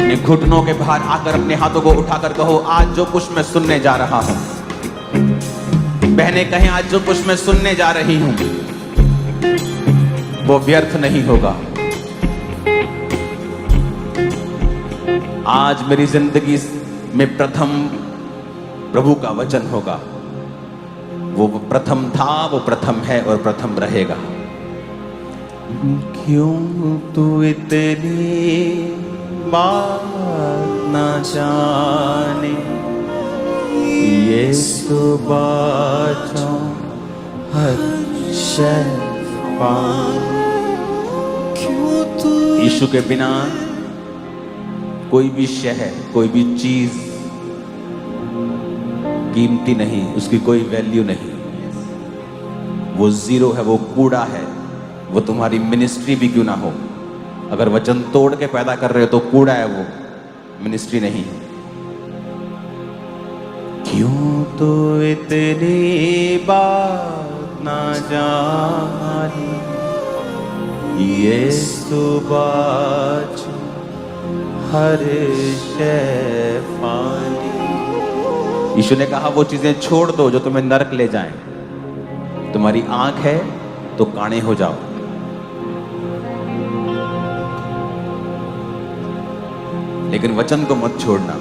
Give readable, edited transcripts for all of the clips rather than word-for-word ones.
अपने घुटनों के बाहर आकर अपने हाथों को उठाकर कहो, आज जो कुछ मैं सुनने जा रहा हूं, बहनें कहें, आज जो कुछ मैं सुनने जा रही हूं वो व्यर्थ नहीं होगा। आज मेरी जिंदगी में प्रथम प्रभु का वचन होगा। वो प्रथम था, वो प्रथम है और प्रथम रहेगा। क्यों तू इतनी बात ना जाने, यीशु बाचो हर शय पाए। यीशु के बिना कोई भी शय, कोई भी चीज कीमती नहीं, उसकी कोई वैल्यू नहीं। वो जीरो है, वो कूड़ा है। वो तुम्हारी मिनिस्ट्री भी क्यों ना हो, अगर वचन तोड़ के पैदा कर रहे हो तो कूड़ा है, वो मिनिस्ट्री नहीं है। क्यों तो इतनी बात ना जानी, यीशु बाचो हर शय पानी। यीशु ने कहा वो चीजें छोड़ दो जो तुम्हें नरक ले जाएं। तुम्हारी आंख है तो काणे हो जाओ, लेकिन वचन को मत छोड़ना।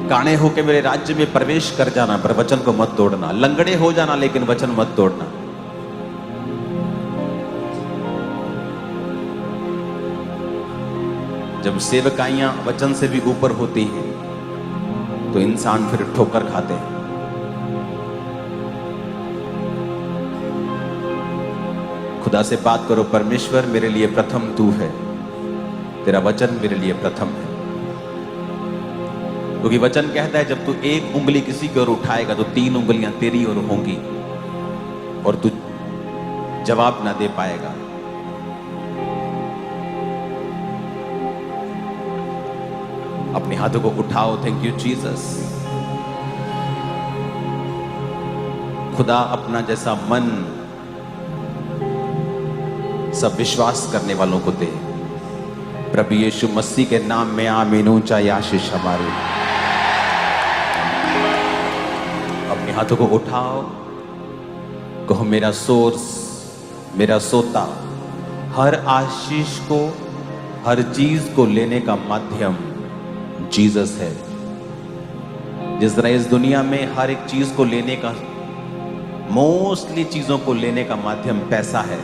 काणे होके मेरे राज्य में प्रवेश कर जाना, पर वचन को मत तोड़ना। लंगड़े हो जाना, लेकिन वचन मत तोड़ना। जब सेवकाइयां वचन से भी ऊपर होती हैं तो इंसान फिर ठोकर खाते हैं। खुदा से बात करो, परमेश्वर मेरे लिए प्रथम तू है, तेरा वचन मेरे लिए प्रथम है। क्योंकि वचन कहता है जब तू एक उंगली किसी की ओर उठाएगा तो 3 उंगलियां तेरी ओर होंगी और तू जवाब ना दे पाएगा। अपने हाथों को उठाओ। Thank you Jesus. खुदा अपना जैसा मन सब विश्वास करने वालों को दे। प्रभु यीशु मसीह के नाम में आमीन। ऊंचा आशीष हमारी। अपने हाथों को उठाओ, कहो मेरा सोर्स, मेरा सोता, हर आशीष को, हर चीज को लेने का माध्यम जीसस है। जिस तरह इस दुनिया में हर एक चीज को लेने का, मोस्टली चीजों को लेने का माध्यम पैसा है,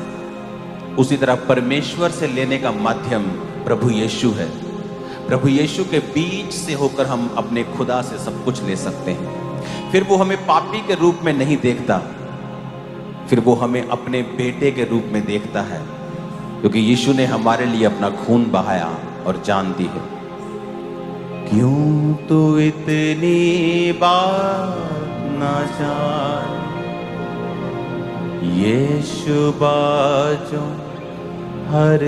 उसी तरह परमेश्वर से लेने का माध्यम प्रभु यीशु है। प्रभु यीशु के बीच से होकर हम अपने खुदा से सब कुछ ले सकते हैं। फिर वो हमें पापी के रूप में नहीं देखता, फिर वो हमें अपने बेटे के रूप में देखता है, क्योंकि यीशु ने हमारे लिए अपना खून बहाया और जान दी है। क्यों तू इतनी बात ना जान, यीशु बाचो हर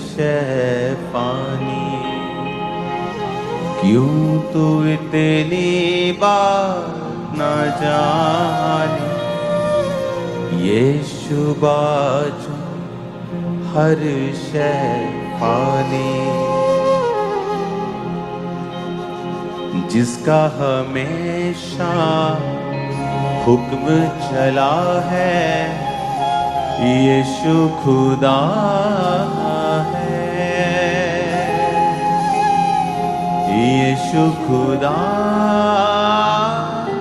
शय पानी। क्यों तू इतनी बात ना जाने, यीशु बाचो हर शय पानी। जिसका हमेशा हुक्म चला है, यीशु खुदा है, यीशु खुदा है।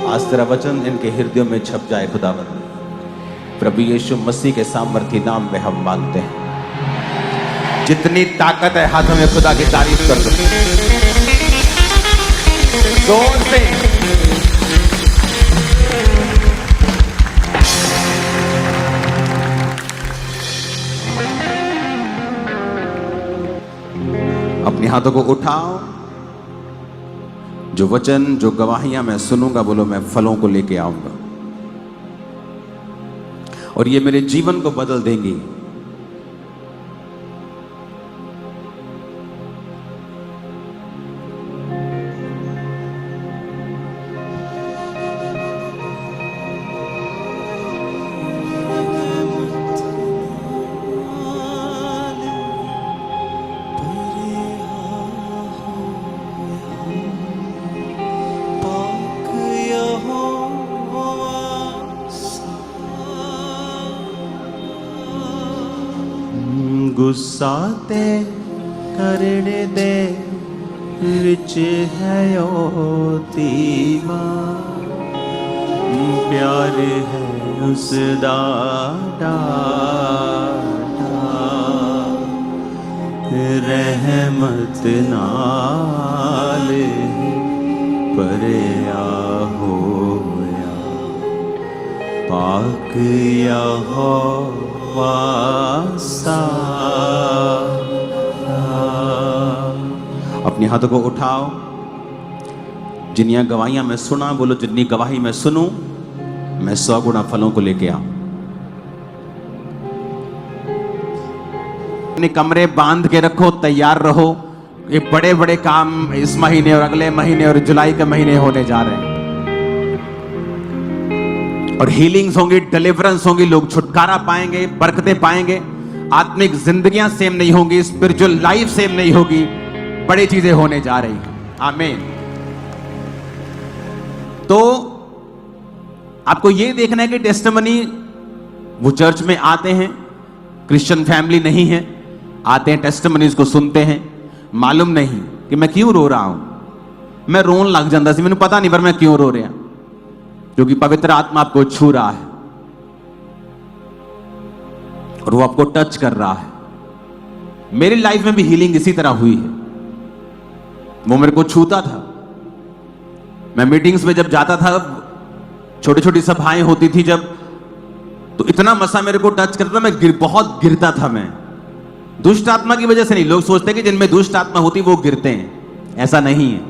आज तेरा वचन इनके हृदयों में छप जाए खुदावंद। प्रभु यीशु मसीह के सामर्थी नाम में हम मांगते हैं। जितनी ताकत है हाथों में खुदा की तारीफ कर दो जोर से। अपने हाथों को उठाओ। जो वचन, जो गवाहियां मैं सुनूंगा, बोलो मैं फलों को लेके आऊंगा और ये मेरे जीवन को बदल देंगी। गुस्सा ते करने दे विच है तीमा प्यार है उसदा डाटा रहमत नाल परया होया पाक यहोवा अपने हाथों को उठाओ। जिन्नियां गवाहियां मैं सुना, बोलो जितनी गवाही मैं सुनूं मैं 100 गुना फलों को लेके आऊं। अपने कमरे बांध के रखो, तैयार रहो। ये बड़े बड़े काम इस महीने और अगले महीने और जुलाई के महीने होने जा रहे हैं, और हीलिंग्स होंगी, डिलीवरेंस होंगी, लोग छुटकारा पाएंगे, बरकतें पाएंगे, आत्मिक जिंदगियां सेम नहीं होंगी, स्पिरिचुअल लाइफ सेम नहीं होगी, बड़ी चीजें होने जा रही हैं। आमीन। तो आपको यह देखना है कि टेस्टिमनी, वो चर्च में आते हैं, क्रिश्चियन फैमिली नहीं है, आते हैं टेस्टिमनीज को सुनते हैं, मालूम नहीं कि मैं क्यों रो रहा हूं, मैं रोन लग जाता सी, मैंने पता नहीं पर मैं क्यों रो रहा, क्योंकि पवित्र आत्मा आपको छू रहा है और वो आपको टच कर रहा है। मेरी लाइफ में भी हीलिंग इसी तरह हुई है। वो मेरे को छूता था, मैं मीटिंग्स में जब जाता था, छोटी छोटी सभाएं होती थी जब, तो इतना मसा मेरे को टच करता था, मैं बहुत गिरता था। मैं दुष्ट आत्मा की वजह से नहीं, लोग सोचते हैं कि जिनमें दुष्ट आत्मा होती वो गिरते हैं, ऐसा नहीं है।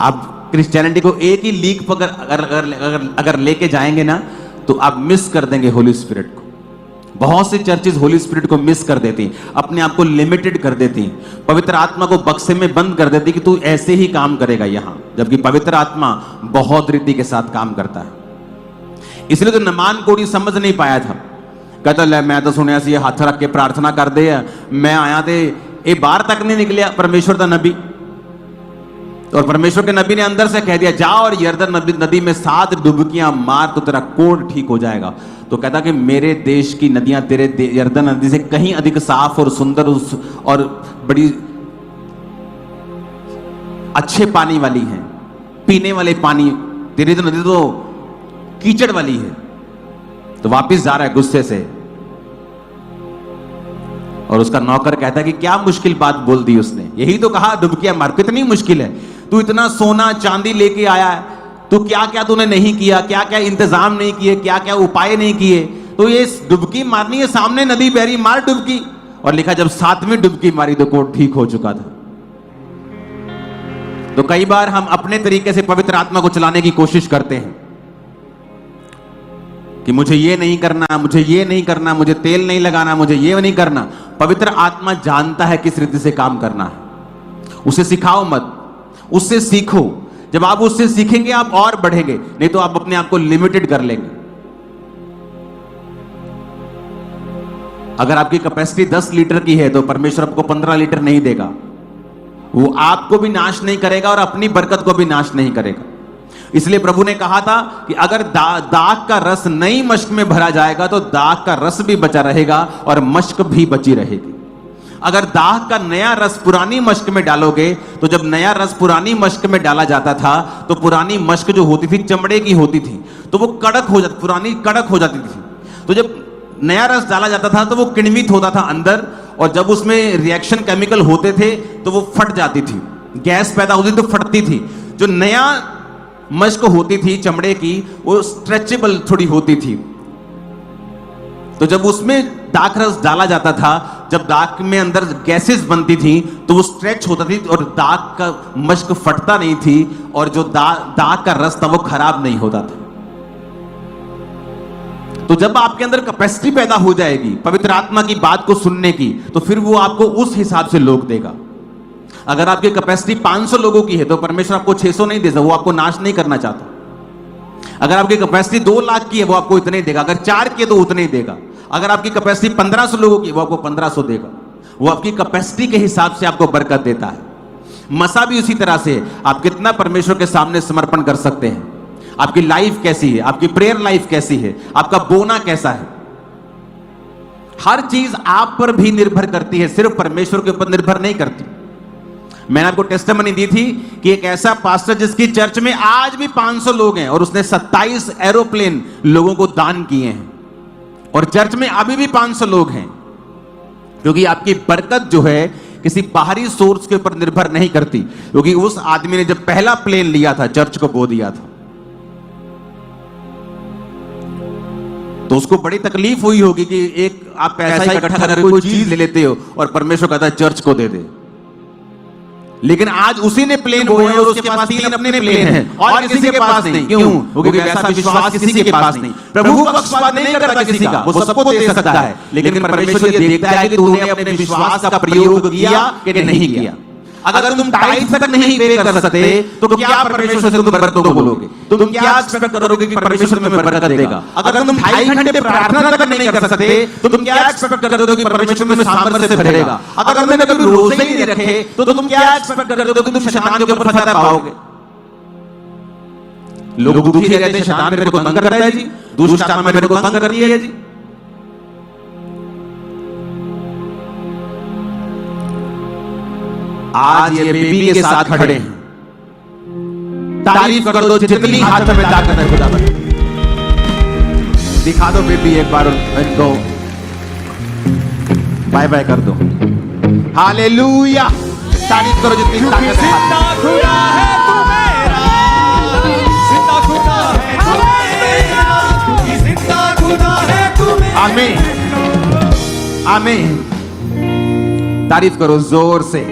आप क्रिश्चियनिटी को एक ही लीक पर अगर लेके जाएंगे ना, तो आप मिस कर देंगे होली स्पिरिट को। बहुत सी चर्चेज होली स्पिरिट को मिस कर देती, अपने आप को लिमिटेड कर देती, पवित्र आत्मा को बक्से में बंद कर देती कि तू ऐसे ही काम करेगा यहां, जबकि पवित्र आत्मा बहुत रीति के साथ काम करता है। इसलिए तो नमान कोड़ी समझ नहीं पाया था, कहता ले मैं तो सुनिया सी हाथ रख के प्रार्थना कर दे, मैं आया थे ये बाहर तक नहीं निकलिया परमेश्वर का नबी, और परमेश्वर के नबी ने अंदर से कह दिया जा और यरदन नदी में 7 डुबकियां मार तो तेरा कोढ़ ठीक हो जाएगा। तो कहता कि मेरे देश की नदियां तेरे यरदन नदी से कहीं अधिक साफ और सुंदर और बड़ी अच्छे पानी वाली हैं, पीने वाले पानी, तेरी तो नदी तो कीचड़ वाली है। तो वापिस जा रहा है गुस्से से, और उसका नौकर कहता है कि क्या मुश्किल बात बोल दी उसने, यही तो कहा डुबकियां मार, कितनी मुश्किल है, तू इतना सोना चांदी लेके आया है, तो क्या क्या तूने नहीं किया, क्या क्या इंतजाम नहीं किए, क्या क्या उपाय नहीं किए, तो ये डुबकी मारनी है, सामने नदी बह रही, मार डुबकी। और लिखा जब 7वीं डुबकी मारी तो कोढ़ ठीक हो चुका था। तो कई बार हम अपने तरीके से पवित्र आत्मा को चलाने की कोशिश करते हैं कि मुझे ये नहीं करना, मुझे ये नहीं करना, मुझे तेल नहीं लगाना, मुझे ये नहीं करना। पवित्र आत्मा जानता है किस रीति से काम करना है, उसे सिखाओ मत, उससे सीखो। जब आप उससे सीखेंगे आप और बढ़ेंगे, नहीं तो आप अपने आप को लिमिटेड कर लेंगे। अगर आपकी कैपेसिटी 10 लीटर की है तो परमेश्वर आपको 15 लीटर नहीं देगा, वो आपको भी नाश नहीं करेगा और अपनी बरकत को भी नाश नहीं करेगा। इसलिए प्रभु ने कहा था कि अगर दाख का रस नई मश्क में भरा जाएगा तो दाख का रस भी बचा रहेगा और मश्क भी बची रहेगी। अगर दाख का नया रस पुरानी मश्क में डालोगे, तो जब नया रस पुरानी मश्क में डाला जाता था तो पुरानी मश्क जो होती थी चमड़े की होती थी, तो वो कड़क हो जाती, पुरानी कड़क हो जाती थी। तो जब नया रस डाला जाता था तो वो किण्वित होता था अंदर, और जब उसमें रिएक्शन केमिकल होते थे तो वो फट जाती थी, गैस पैदा होती थी तो फटती थी। जो नया मश्क होती थी चमड़े की, वो स्ट्रेचेबल थोड़ी होती थी। तो जब उसमें दाख रस डाला जाता था, जब दाख में अंदर गैसेस बनती थी तो वो स्ट्रेच होता थी और दाख का मश्क फटता नहीं थी, और जो दाख का रस था वो खराब नहीं होता था। तो जब आपके अंदर कैपेसिटी पैदा हो जाएगी पवित्र आत्मा की बात को सुनने की, तो फिर वो आपको उस हिसाब से लोग देगा। अगर आपकी कैपेसिटी 500 लोगों की है तो परमेश्वर आपको 600 नहीं देगा, वो आपको नाश नहीं करना चाहता। अगर आपकी कैपेसिटी 2 लाख की है वो आपको इतने देगा, अगर 4 की है तो उतने ही देगा। अगर आपकी कैपेसिटी 1500 लोगों की, वो आपको 1500 देगा। वो आपकी कैपेसिटी के हिसाब से आपको बरकत देता है। मसा भी उसी तरह से, आप कितना परमेश्वर के सामने समर्पण कर सकते हैं, आपकी लाइफ कैसी है, आपकी प्रेयर लाइफ कैसी है, आपका बोना कैसा है। हर चीज आप पर भी निर्भर करती है, सिर्फ परमेश्वर के ऊपर निर्भर नहीं करती। मैंने आपको टेस्टिमनी दी थी कि एक ऐसा पास्टर जिसकी चर्च में आज भी 500 लोग हैं और उसने 27 एरोप्लेन लोगों को दान किए हैं, और चर्च में अभी भी 500 लोग हैं। क्योंकि आपकी बरकत जो है किसी बाहरी सोर्स के ऊपर निर्भर नहीं करती, क्योंकि उस आदमी ने जब पहला प्लेन लिया था चर्च को बो दिया था, तो उसको बड़ी तकलीफ हुई होगी कि एक आप पैसा इकट्ठा करके कोई चीज ले लेते हो और परमेश्वर कहता है चर्च को दे दे। लेकिन आज उसी ने प्लेन बोए और उसके पास 3 अपने प्लेन हैं और किसी के पास नहीं। क्यों? क्योंकि वैसा विश्वास किसी के पास नहीं। प्रभु पक्षपात नहीं करता किसी का, वो सबको दे सकता है, लेकिन परमेश्वर ये देखता है कि तूने अपने विश्वास का प्रयोग किया कि नहीं किया। अगर तुम टाइम तक नहीं पे कर सकते तो क्या परमेश्वर से तुम बरकतों को बोलोगे? तुम क्या एक्सपेक्ट करोगे कि परमेश्वर तुम्हें बरकत देगा? अगर तुम 2.5 घंटे प्रार्थना तक नहीं कर सकते तो तुम क्या एक्सपेक्ट करोगे कि परमेश्वर तुम्हें सामर्थ्य से भरेगा? अगर तुमने कभी रोजे ही नहीं रखे तो तुम क्या एक्सपेक्ट करोगे कि तुम शैतान के ऊपर फतह पाओगे? लोग दुखी रहते हैं, शैतान मेरे को तंग करता है जी, दुष्ट आत्मा मेरे को तंग कर रही है जी। आज ये बेबी के साथ खड़े हैं, तारीफ कर दो जितनी हाथ में ताकत है खुदा पर। दिखा दो बेबी एक बार इनको, बाय बाय कर दो। हालेलुया, तारीफ करो जितनी ताकत है। जिंदा खुदा है तू मेरा, जिंदा खुदा है तू मेरा, जिंदा खुदा है तू मेरा। आमीन आमीन, तारीफ करो जोर से।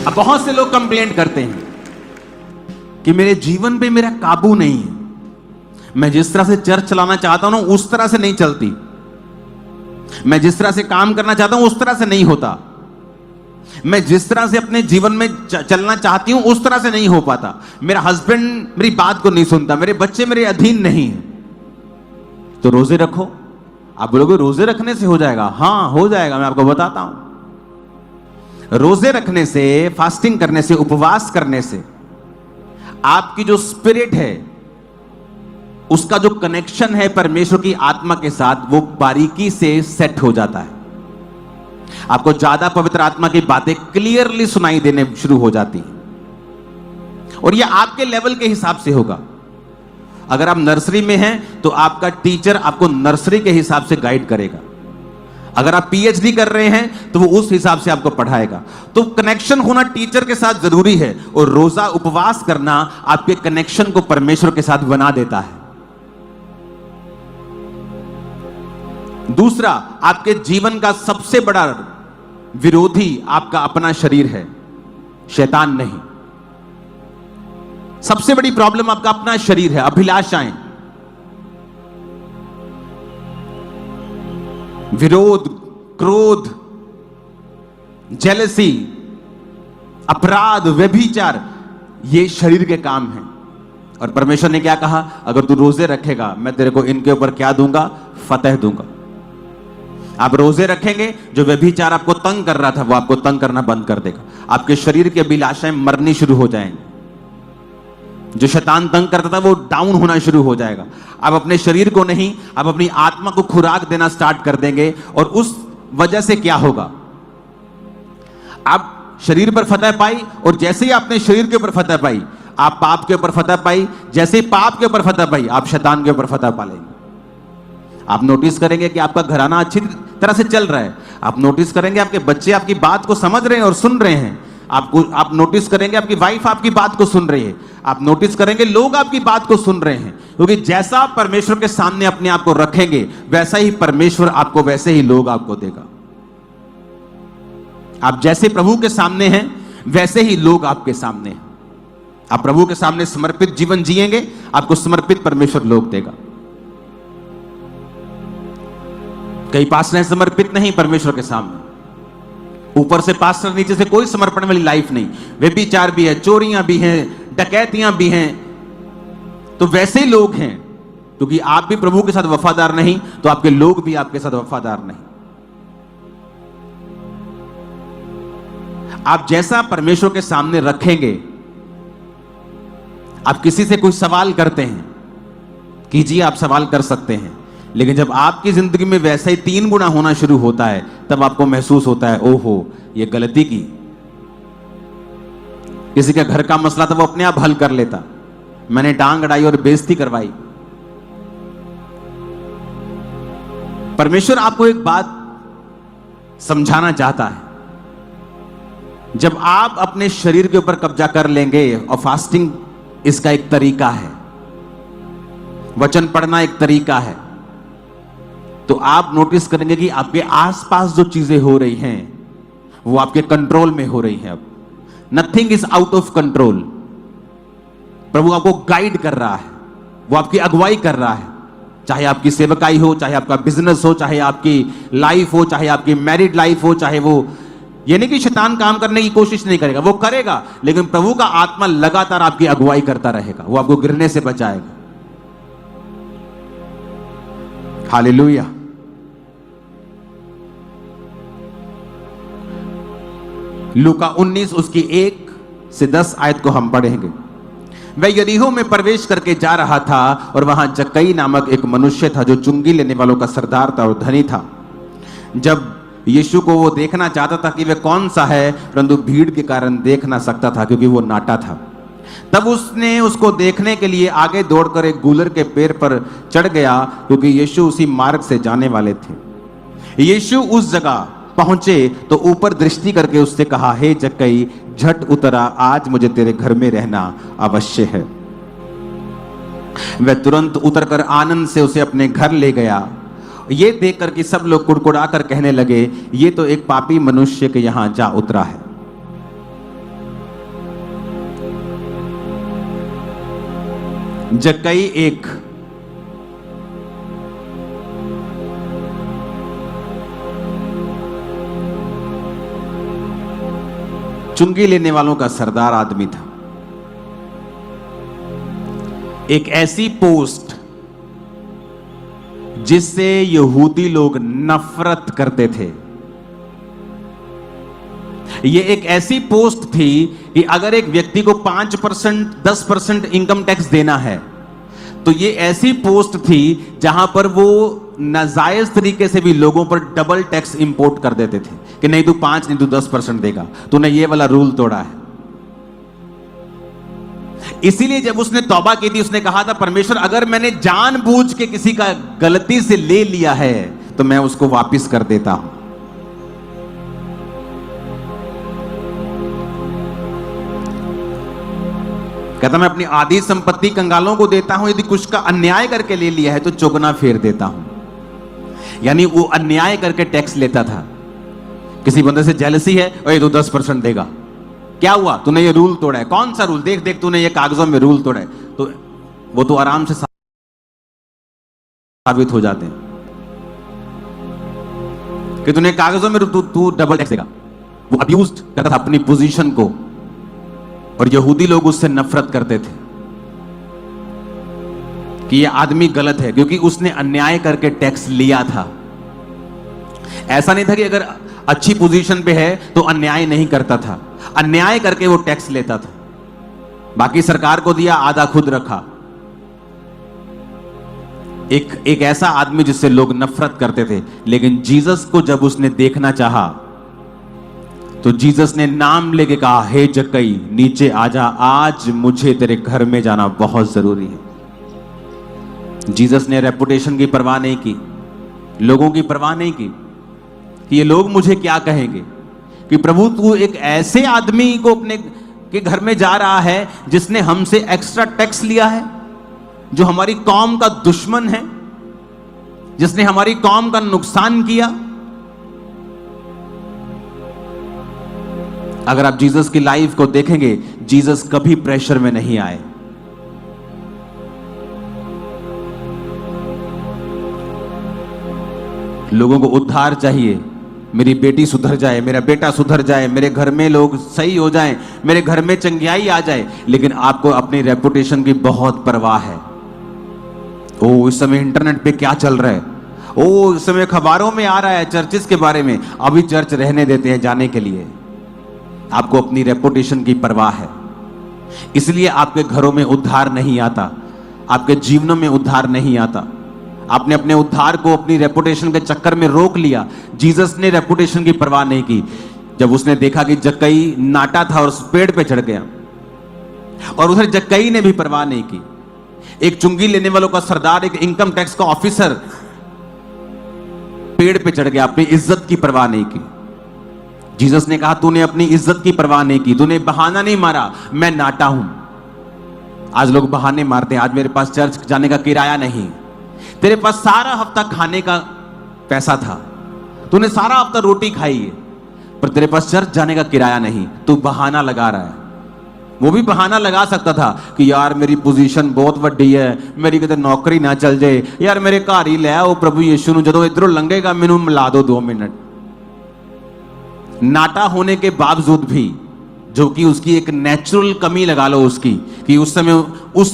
अब बहुत से लोग कंप्लेंट करते हैं कि मेरे जीवन पे मेरा काबू नहीं है, मैं जिस तरह से चर्च चलाना चाहता हूं उस तरह से नहीं चलती, मैं जिस तरह से काम करना चाहता हूं उस तरह से नहीं होता, मैं जिस तरह से अपने जीवन में चलना चाहती हूं उस तरह से नहीं हो पाता, मेरा हस्बैंड मेरी बात को नहीं सुनता, मेरे बच्चे मेरे अधीन नहीं है। तो रोजे रखो। आप बोलोगे रोजे रखने से हो जाएगा? हां हो जाएगा, मैं आपको बताता हूं। रोजे रखने से, फास्टिंग करने से, उपवास करने से आपकी जो स्पिरिट है उसका जो कनेक्शन है परमेश्वर की आत्मा के साथ वो बारीकी से सेट हो जाता है। आपको ज्यादा पवित्र आत्मा की बातें क्लियरली सुनाई देने शुरू हो जाती हैं, और यह आपके लेवल के हिसाब से होगा। अगर आप नर्सरी में हैं तो आपका टीचर आपको नर्सरी के हिसाब से गाइड करेगा, अगर आप पीएचडी कर रहे हैं तो वो उस हिसाब से आपको पढ़ाएगा। तो कनेक्शन होना टीचर के साथ जरूरी है, और रोजा उपवास करना आपके कनेक्शन को परमेश्वर के साथ बना देता है। दूसरा, आपके जीवन का सबसे बड़ा विरोधी आपका अपना शरीर है, शैतान नहीं। सबसे बड़ी प्रॉब्लम आपका अपना शरीर है, अभिलाषाएं, विरोध, क्रोध, जेलसी, अपराध, व्यभिचार, ये शरीर के काम हैं। और परमेश्वर ने क्या कहा? अगर तू रोजे रखेगा मैं तेरे को इनके ऊपर क्या दूंगा? फतह दूंगा। आप रोजे रखेंगे, जो व्यभिचार आपको तंग कर रहा था वो आपको तंग करना बंद कर देगा, आपके शरीर की अभिलाषाएं मरनी शुरू हो जाएंगी, जो शैतान तंग करता था वो डाउन होना शुरू हो जाएगा। आप अपने शरीर को नहीं, आप अपनी आत्मा को खुराक देना स्टार्ट कर देंगे, और उस वजह से क्या होगा? आप शरीर पर फतह पाई, और जैसे ही आपने शरीर के ऊपर फतह पाई आप पाप के ऊपर फतह पाई, जैसे ही पाप के ऊपर फतह पाई आप शैतान के ऊपर फतह पा लेंगे। आप नोटिस करेंगे कि आपका घराना अच्छी तरह से चल रहा है, आप नोटिस करेंगे आपके बच्चे आपकी बात को समझ रहे हैं और सुन रहे हैं, आप नोटिस करेंगे आपकी वाइफ आपकी बात को सुन रही है, आप नोटिस करेंगे लोग आपकी बात को सुन रहे हैं, क्योंकि जैसा आप परमेश्वर के सामने अपने आप को रखेंगे वैसा ही परमेश्वर आपको वैसे ही लोग आपको देगा। आप जैसे प्रभु के सामने हैं वैसे ही लोग आपके सामने हैं। आप प्रभु के सामने समर्पित जीवन जिएंगे, आपको समर्पित परमेश्वर लोग देगा। कई पास्टर हैं समर्पित नहीं परमेश्वर के सामने, ऊपर से पास्टर नीचे से कोई समर्पण वाली लाइफ नहीं, व्यभिचार भी है, चोरियां भी हैं, डकैतियां भी हैं। तो वैसे ही लोग हैं, क्योंकि आप भी प्रभु के साथ वफादार नहीं तो आपके लोग भी आपके साथ वफादार नहीं। आप जैसा परमेश्वर के सामने रखेंगे, आप किसी से कोई सवाल करते हैं, कीजिए, आप सवाल कर सकते हैं, लेकिन जब आपकी जिंदगी में वैसा ही 3 गुना होना शुरू होता है, तब आपको महसूस होता है ओहो ये गलती की। किसी का घर का मसला था वो अपने आप हल कर लेता, मैंने टांग अड़ाई और बेइज्जती करवाई। परमेश्वर आपको एक बात समझाना चाहता है, जब आप अपने शरीर के ऊपर कब्जा कर लेंगे, और फास्टिंग इसका एक तरीका है, वचन पढ़ना एक तरीका है, तो आप नोटिस करेंगे कि आपके आसपास जो चीजें हो रही हैं वो आपके कंट्रोल में हो रही हैं। अब nothing is out of control. प्रभु आपको गाइड कर रहा है, वो आपकी अगुवाई कर रहा है, चाहे आपकी सेवकाई हो, चाहे आपका बिजनेस हो, चाहे आपकी लाइफ हो, चाहे आपकी मैरिड लाइफ हो, चाहे वो, ये नहीं कि शैतान काम करने की कोशिश नहीं करेगा, वो करेगा, लेकिन प्रभु का आत्मा लगातार आपकी अगुवाई करता रहेगा, वो आपको गिरने से बचाएगा। हालेलुया। लूका 19 उसकी 1 से 10 आयत को हम पढ़ेंगे। वह यरीहो में प्रवेश करके जा रहा था और वहां जक्कई नामक एक मनुष्य था जो चुंगी लेने वालों का सरदार था और धनी था। जब यीशु को वो देखना चाहता था कि वह कौन सा है, परंतु भीड़ के कारण देख ना सकता था क्योंकि वो नाटा था। तब उसने उसको देखने के लिए आगे दौड़कर एक गूलर के पेड़ पर चढ़ गया क्योंकि यीशु उसी मार्ग से जाने वाले थे। यीशु उस जगह पहुंचे तो ऊपर दृष्टि करके उससे कहा, हे जक्कई झट उतरा, आज मुझे तेरे घर में रहना अवश्य है। वह तुरंत उतरकर आनंद से उसे अपने घर ले गया। ये देखकर कि सब लोग कुड़कुड़ा कर कहने लगे, ये तो एक पापी मनुष्य के यहां जा उतरा है। जक्कई एक चुंगी लेने वालों का सरदार आदमी था। एक ऐसी पोस्ट जिससे यहूदी लोग नफरत करते थे। यह एक ऐसी पोस्ट थी कि अगर एक व्यक्ति को 5% 10% इनकम टैक्स देना है तो यह ऐसी पोस्ट थी जहां पर वो नाजायज तरीके से भी लोगों पर डबल टैक्स इंपोर्ट कर देते थे कि नहीं तू 5 नहीं तू 10% देगा, तूने ये वाला रूल तोड़ा है। इसीलिए जब उसने तौबा की थी उसने कहा था, परमेश्वर अगर मैंने जानबूझ के किसी का गलती से ले लिया है तो मैं उसको वापस कर देता हूं। कहता मैं अपनी आधी संपत्ति कंगालों को देता हूं, यदि कुछ का अन्याय करके ले लिया है तो चौगुना फेर देता हूं। यानी वो अन्याय करके टैक्स लेता था। किसी बंदे से जेलसी है और ये तो 10% देगा, क्या हुआ तूने ये रूल तोड़ा है, कौन सा रूल, देख देख तूने ये कागजों में रूल तोड़ा है, तो वो तो आराम से साबित हो जाते हैं कि तूने कागजों में तू डबल टैक्स देगा। वो अब्यूज करता था अपनी पोजीशन को और यहूदी लोग उससे नफरत करते थे कि ये आदमी गलत है क्योंकि उसने अन्याय करके टैक्स लिया था। ऐसा नहीं था कि अगर अच्छी पोजीशन पे है तो अन्याय नहीं करता था, अन्याय करके वो टैक्स लेता था, बाकी सरकार को दिया, आधा खुद रखा। एक ऐसा आदमी जिससे लोग नफरत करते थे। लेकिन जीसस को जब उसने देखना चाहा तो जीसस ने नाम लेके कहा, हे जक्कई नीचे आजा, आज मुझे तेरे घर में जाना बहुत जरूरी है। जीसस ने रेपुटेशन की परवाह नहीं की, लोगों की परवाह नहीं की कि ये लोग मुझे क्या कहेंगे, कि प्रभु तू एक ऐसे आदमी को अपने के घर में जा रहा है जिसने हमसे एक्स्ट्रा टैक्स लिया है, जो हमारी कौम का दुश्मन है, जिसने हमारी कौम का नुकसान किया। अगर आप जीसस की लाइफ को देखेंगे, जीसस कभी प्रेशर में नहीं आए। लोगों को उद्धार चाहिए, मेरी बेटी सुधर जाए, मेरा बेटा सुधर जाए, मेरे घर में लोग सही हो जाएं, मेरे घर में चंगियाई आ जाए, लेकिन आपको अपनी रेपुटेशन की बहुत परवाह है। ओ इस समय इंटरनेट पे क्या चल रहा है, ओ इस समय अखबारों में आ रहा है चर्चिस के बारे में, अभी चर्च रहने देते हैं जाने के लिए। आपको अपनी रेपुटेशन की परवाह है, इसलिए आपके घरों में उद्धार नहीं आता, आपके जीवनों में उद्धार नहीं आता। आपने अपने उद्धार को अपनी रेपुटेशन के चक्कर में रोक लिया। जीसस ने रेपुटेशन की परवाह नहीं की। जब उसने देखा कि जक्कई नाटा था और उस पेड़ पे चढ़ गया, और उधर जक्कई ने भी परवाह नहीं की। एक चुंगी लेने वालों का सरदार, एक इनकम टैक्स का ऑफिसर पेड़ पे चढ़ गया, अपनी इज्जत की परवाह नहीं की। जीसस ने कहा, तूने अपनी इज्जत की परवाह नहीं की, तूने बहाना नहीं मारा, मैं नाटा हूं। आज लोग बहाने मारते हैं। आज मेरे पास चर्च जाने का किराया नहीं। तेरे पास सारा हफ्ता खाने का पैसा था, तूने सारा हफ्ता रोटी खाई है, पर तेरे पास चर्च जाने का किराया नहीं। तू बहाना लगा रहा है। वो भी बहाना लगा सकता था कि यार मेरी पोजीशन बहुत वड्डी है, मेरी कितने नौकरी ना चल जाए, यार मेरे घर ही ले आओ प्रभु यीशु नु, जदों इधरों लंघेगा मैनू मिला दो 2 मिनट। नाटा होने के बावजूद भी, जो कि उसकी एक नेचुरल कमी लगा लो उसकी, कि उस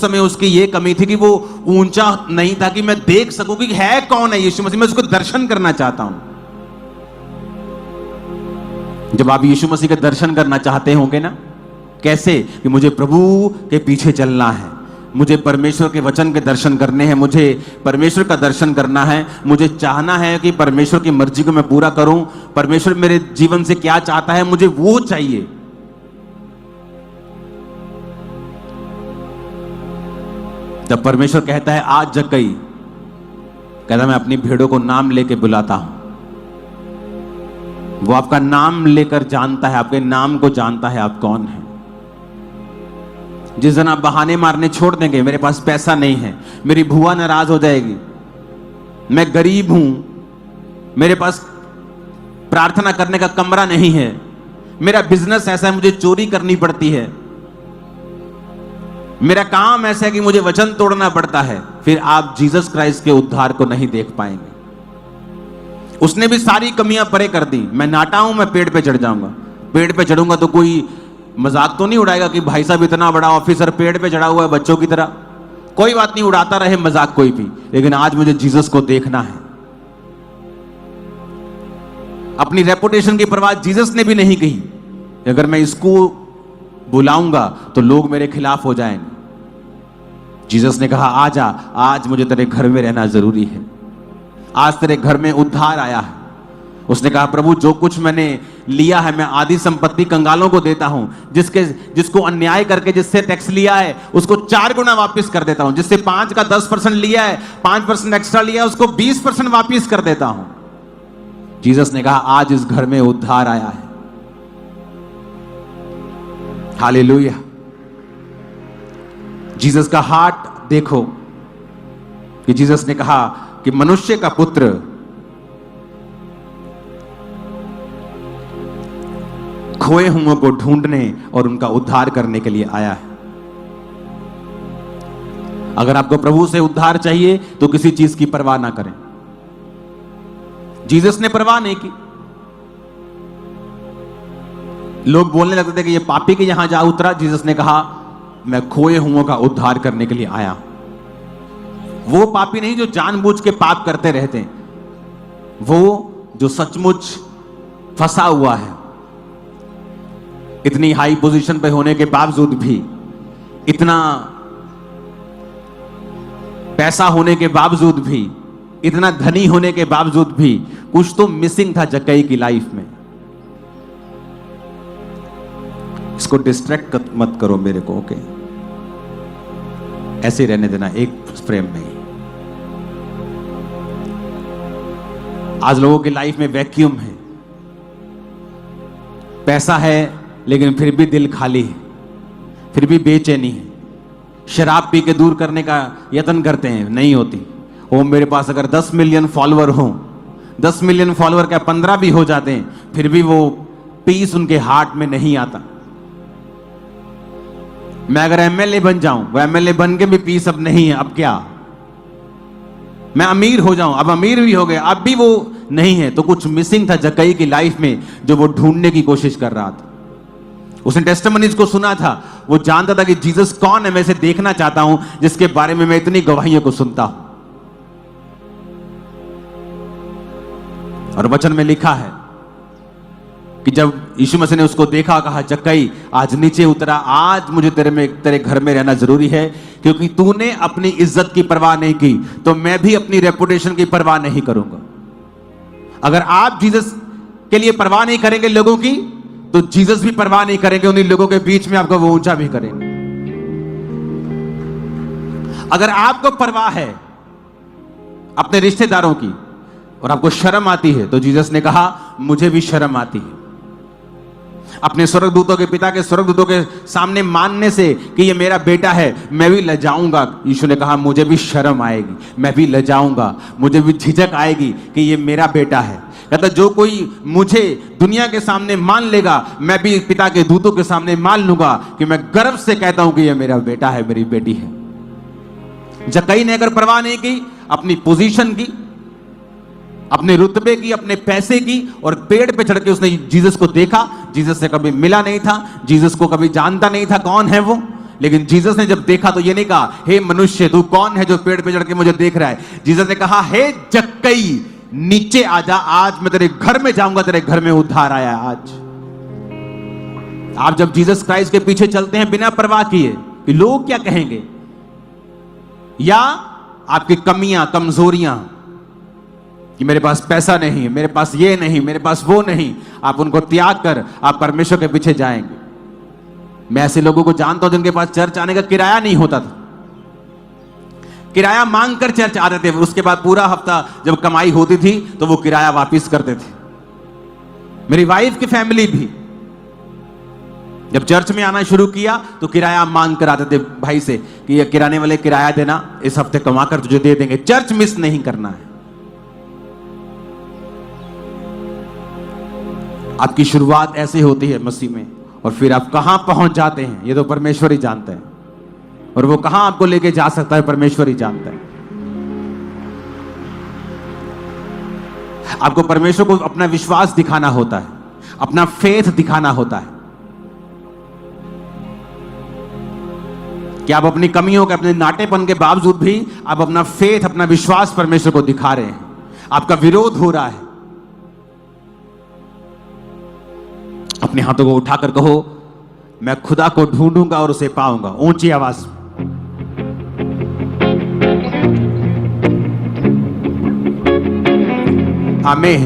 समय उसकी ये कमी थी कि वो ऊंचा नहीं था कि मैं देख सकूं कि है कौन है यीशु मसीह, मैं उसको दर्शन करना चाहता हूं। जब आप यीशु मसीह के दर्शन करना चाहते होंगे ना, कैसे? कि मुझे प्रभु के पीछे चलना है, मुझे परमेश्वर के वचन के दर्शन करने हैं, मुझे परमेश्वर का दर्शन करना है, मुझे चाहना है कि परमेश्वर की मर्जी को मैं पूरा करूं, परमेश्वर मेरे जीवन से क्या चाहता है, मुझे वो चाहिए। जब परमेश्वर कहता है आज जक्कई, कहता मैं अपनी भेड़ों को नाम लेके बुलाता हूं। वो आपका नाम लेकर जानता है, आपके नाम को जानता है, आप कौन हैं। जिस दिन आप बहाने मारने छोड़ देंगे, मेरे पास पैसा नहीं है, मेरी बुआ नाराज हो जाएगी, मैं गरीब हूं, मेरे पास प्रार्थना करने का कमरा नहीं है, मेरा बिजनेस ऐसा है मुझे चोरी करनी पड़ती है, मेरा काम ऐसा है कि मुझे वचन तोड़ना पड़ता है, फिर आप जीसस क्राइस्ट के उद्धार को नहीं देख पाएंगे। उसने भी सारी कमियां परे कर दी। मैं नाटा हूं, मैं पेड़ पे चढ़ जाऊंगा। पेड़ पे चढ़ूंगा तो कोई मजाक तो नहीं उड़ाएगा कि भाई साहब इतना बड़ा ऑफिसर पेड़ पे चढ़ा हुआ है बच्चों की तरह। कोई बात नहीं, उड़ाता रहे मजाक कोई भी, लेकिन आज मुझे जीसस को देखना है। अपनी रेपुटेशन की परवाह जीसस ने भी नहीं कही। अगर मैं इसको बुलाऊंगा तो लोग मेरे खिलाफ हो जाएंगे। जीसस ने कहा आजा, आज मुझे तेरे घर में रहना जरूरी है, आज तेरे घर में उद्धार आया है। उसने कहा प्रभु जो कुछ मैंने लिया है मैं आधी संपत्ति कंगालों को देता हूं, जिसको अन्याय करके जिससे टैक्स लिया है उसको 4 गुना वापस कर देता हूं, जिससे 5 का 10% लिया है, 5% एक्स्ट्रा लिया है उसको 20% वापस कर देता हूं। जीसस ने कहा आज इस घर में उद्धार आया है। हालेलुया। जीसस का हार्ट देखो कि जीसस ने कहा कि मनुष्य का पुत्र खोए हुओं को ढूंढने और उनका उद्धार करने के लिए आया है। अगर आपको प्रभु से उद्धार चाहिए तो किसी चीज की परवाह ना करें। जीसस ने परवाह नहीं की। लोग बोलने लगते थे कि ये पापी के यहां जा उतरा। जीसस ने कहा मैं खोए हुओं का उद्धार करने के लिए आया। वो पापी नहीं जो जानबूझ के पाप करते रहते हैं, वो जो सचमुच फंसा हुआ है, इतनी हाई पोजीशन पे होने के बावजूद भी, इतना पैसा होने के बावजूद भी, इतना धनी होने के बावजूद भी कुछ तो मिसिंग था जक्कई की लाइफ में। इसको डिस्ट्रैक्ट मत करो मेरे को, ओके? ऐसे रहने देना एक फ्रेम में ही। आज लोगों की लाइफ में वैक्यूम है, पैसा है लेकिन फिर भी दिल खाली है, फिर भी बेचैनी है। शराब पी के दूर करने का यत्न करते हैं, नहीं होती। वो मेरे पास अगर 10 मिलियन फॉलोअर हो, 10 मिलियन फॉलोअर क्या 15 भी हो जाते हैं, फिर भी वो पीस उनके हार्ट में नहीं आता। मैं अगर एमएलए बन जाऊं, वो एमएलए बन के भी पीस अब नहीं है, अब क्या? मैं अमीर हो जाऊं, अब अमीर भी हो गए, अब भी वो नहीं है। तो कुछ मिसिंग था जक्कई की लाइफ में जो वो ढूंढने की कोशिश कर रहा था। उसने टेस्टिमनीज को सुना था, वो जानता था कि जीसस कौन है, मैं इसे देखना चाहता हूं जिसके बारे में मैं इतनी गवाहियों को सुनता हूं। और वचन में लिखा है कि जब यीशु मसीह ने उसको देखा, कहा जक्कई आज नीचे उतरा, आज मुझे तेरे घर में रहना जरूरी है, क्योंकि तूने अपनी इज्जत की परवाह नहीं की तो मैं भी अपनी रेपुटेशन की परवाह नहीं करूंगा। अगर आप जीसस के लिए परवाह नहीं करेंगे लोगों की, तो जीसस भी परवाह नहीं करेंगे उन्हीं लोगों के बीच में, आपको वो ऊंचा भी करेंगे। अगर आपको परवाह है अपने रिश्तेदारों की और आपको शर्म आती है, तो जीसस ने कहा मुझे भी शर्म आती है। अपने स्वर्गदूतों के पिता के स्वर्गदूतों के सामने मानने से कि ये मेरा बेटा है, मैं भी लजाऊंगा। यीशु ने कहा मुझे भी शर्म आएगी, मैं भी लजाऊंगा, मुझे भी झिझक आएगी कि ये मेरा बेटा है। कहता जो कोई मुझे दुनिया के सामने मान लेगा, मैं भी पिता के दूतों के सामने मान लूंगा कि मैं गर्व से कहता हूं कि ये मेरा बेटा है, मेरी बेटी है। जक्कई ने अगर परवाह नहीं की अपनी पोजीशन की, अपने रुतबे की, अपने पैसे की, और पेड़ पे चढ़ के उसने जीसस को देखा। जीसस से कभी मिला नहीं था, जीसस को कभी जानता नहीं था कौन है वो, लेकिन जीसस ने जब देखा तो ये नहीं कहा हे मनुष्य तू कौन है जो पेड़ पे चढ़ के मुझे देख रहा है। जीसस ने कहा हे जक्कई नीचे आजा, आज मैं तेरे घर में जाऊंगा, तेरे घर में उद्धार आया आज। आप जब जीसस क्राइस्ट के पीछे चलते हैं बिना परवाह किए कि लोग क्या कहेंगे, या आपकी कमियां कमजोरियां कि मेरे पास पैसा नहीं, मेरे पास ये नहीं, मेरे पास वो नहीं, आप उनको त्याग कर आप परमेश्वर के पीछे जाएंगे। मैं ऐसे लोगों को जानता हूं जिनके पास चर्च आने का किराया नहीं होता था, किराया मांगकर चर्च आते थे, उसके बाद पूरा हफ्ता जब कमाई होती थी तो वो किराया वापस करते थे। मेरी वाइफ की फैमिली भी जब चर्च में आना शुरू किया तो किराया मांग कर आते थे भाई से कि ये किराने वाले किराया देना, इस हफ्ते कमाकर तुझे दे देंगे, चर्च मिस नहीं करना है। आपकी शुरुआत ऐसे होती है मसीह में, और फिर आप कहां पहुंच जाते हैं ये तो परमेश्वर ही जानता है, और वो कहां आपको लेके जा सकता है परमेश्वर ही जानता है। आपको परमेश्वर को अपना विश्वास दिखाना होता है, अपना फेथ दिखाना होता है कि आप अपनी कमियों के, अपने नाटेपन के बावजूद भी आप अपना फेथ, अपना विश्वास परमेश्वर को दिखा रहे हैं। आपका विरोध हो रहा है, अपने हाथों को उठाकर कहो मैं खुदा को ढूंढूंगा और उसे पाऊंगा, ऊंची आवाज। आमीन।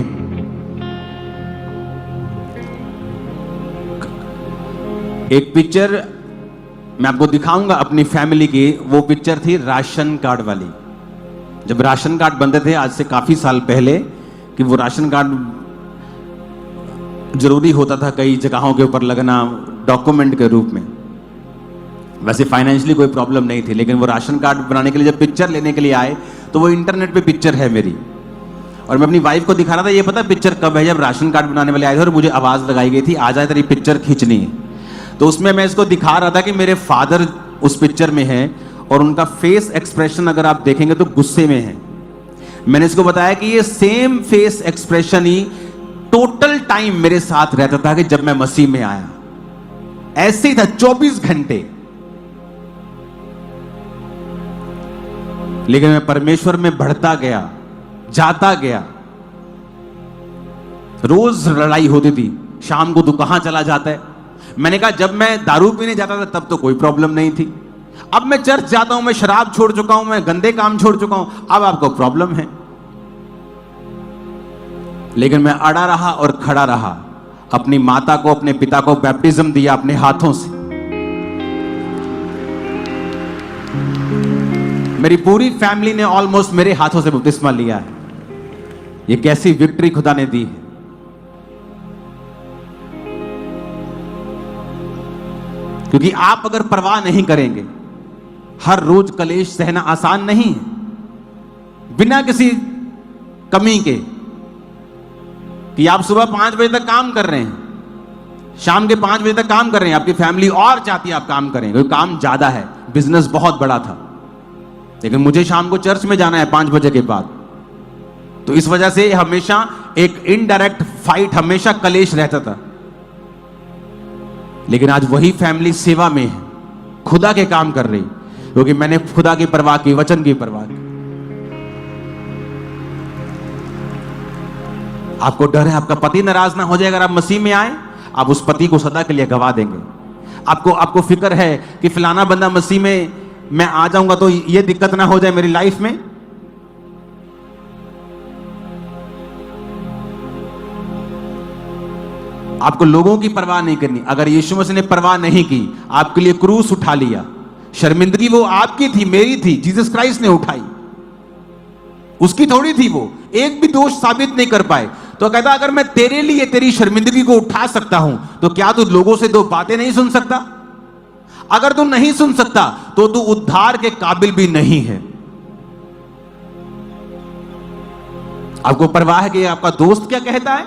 एक पिक्चर मैं आपको दिखाऊंगा अपनी फैमिली की, वो पिक्चर थी राशन कार्ड वाली। जब राशन कार्ड बनते थे आज से काफी साल पहले, कि वो राशन कार्ड जरूरी होता था कई जगहों के ऊपर लगना डॉक्यूमेंट के रूप में। वैसे फाइनेंशियली कोई प्रॉब्लम नहीं थी, लेकिन वो राशन कार्ड बनाने के लिए जब पिक्चर लेने के लिए आए तो वो इंटरनेट पे पिक्चर है मेरी, और मैं अपनी वाइफ को दिखा रहा था, ये पता पिक्चर कब है, जब राशन कार्ड बनाने वाले आए थे और मुझे आवाज लगाई गई थी आ जाए तेरी पिक्चर खींचनी है। तो उसमें मैं इसको दिखा रहा था कि मेरे फादर उस पिक्चर में हैं और उनका फेस एक्सप्रेशन अगर आप देखेंगे तो गुस्से में है। मैंने इसको बताया कि ये सेम फेस एक्सप्रेशन ही टोटल टाइम मेरे साथ रहता था कि जब मैं मसीह में आया, ऐसे ही था 24 घंटे। लेकिन मैं परमेश्वर में बढ़ता गया, जाता गया। रोज लड़ाई होती थी, शाम को तू कहां चला जाता है। मैंने कहा जब मैं दारू पीने जाता था तब तो कोई प्रॉब्लम नहीं थी, अब मैं चर्च जाता हूं, मैं शराब छोड़ चुका हूं, मैं गंदे काम छोड़ चुका हूं, अब आपको प्रॉब्लम है। लेकिन मैं अड़ा रहा और खड़ा रहा, अपनी माता को, अपने पिता को बैप्टिज्म दिया अपने हाथों से। मेरी पूरी फैमिली ने ऑलमोस्ट मेरे हाथों से बपतिस्मा लिया है। ये कैसी विक्ट्री खुदा ने दी है। क्योंकि आप अगर परवाह नहीं करेंगे, हर रोज कलेश सहना आसान नहीं है, बिना किसी कमी के, कि आप सुबह 5 बजे तक काम कर रहे हैं, शाम के 5 बजे तक काम कर रहे हैं, आपकी फैमिली और चाहती है आप काम करें क्योंकि काम ज्यादा है, बिजनेस बहुत बड़ा था, लेकिन मुझे शाम को चर्च में जाना है 5 बजे के बाद। तो इस वजह से हमेशा एक इनडायरेक्ट फाइट, हमेशा कलेश रहता था। लेकिन आज वही फैमिली सेवा में है, खुदा के काम कर रही, क्योंकि मैंने खुदा की परवाह की, वचन की परवाह की। आपको डर है आपका पति नाराज ना हो जाए अगर आप मसीह में आए, आप उस पति को सदा के लिए गवा देंगे। आपको फिक्र है कि फलाना बंदा मसीह में मैं आ जाऊंगा तो ये दिक्कत ना हो जाए मेरी लाइफ में। आपको लोगों की परवाह नहीं करनी। अगर यीशु मसीह ने परवाह नहीं की, आपके लिए क्रूस उठा लिया, शर्मिंदगी वो आपकी थी, मेरी थी, जीसस क्राइस्ट ने उठाई, उसकी थोड़ी थी। वो एक भी दोष साबित नहीं कर पाए। तो कहता अगर मैं तेरे लिए तेरी शर्मिंदगी को उठा सकता हूं तो क्या तू लोगों से दो बातें नहीं सुन सकता? अगर तू नहीं सुन सकता तो तू उद्धार के काबिल भी नहीं है। आपको परवाह है कि आपका दोस्त क्या कहता है,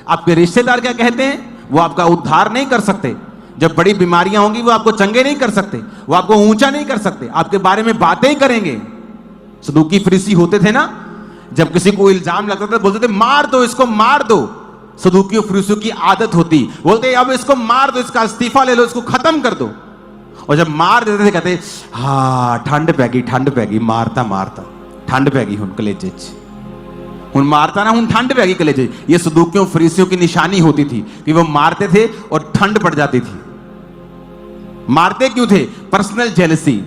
आपके रिश्तेदार क्या कहते हैं? वो आपका उद्धार नहीं कर सकते। जब बड़ी बीमारियां होंगी वो आपको चंगे नहीं कर सकते, वो आपको ऊंचा नहीं कर सकते, आपके बारे में बातें ही करेंगे। सदूकी फरीसी होते थे ना, जब किसी को इल्जाम लगता था बोलते थे मार दो इसको, मार दो। सदूकी और फरीसियों की आदत होती, बोलते अब इसको मार दो, इसका इस्तीफा ले लो, इसको खत्म कर दो। और जब मार देते थे कहते हाँ ठंड पैगी मारता मारता ठंड पैगी हुन कलेजे हुन मारता ना हुन ठंड पैगी कलेजे। ये सदूकियों फरीसियों की निशानी होती थी कि वो मारते थे और ठंड पड़ जाती थी। मारते क्यों थे? Personal jealousy.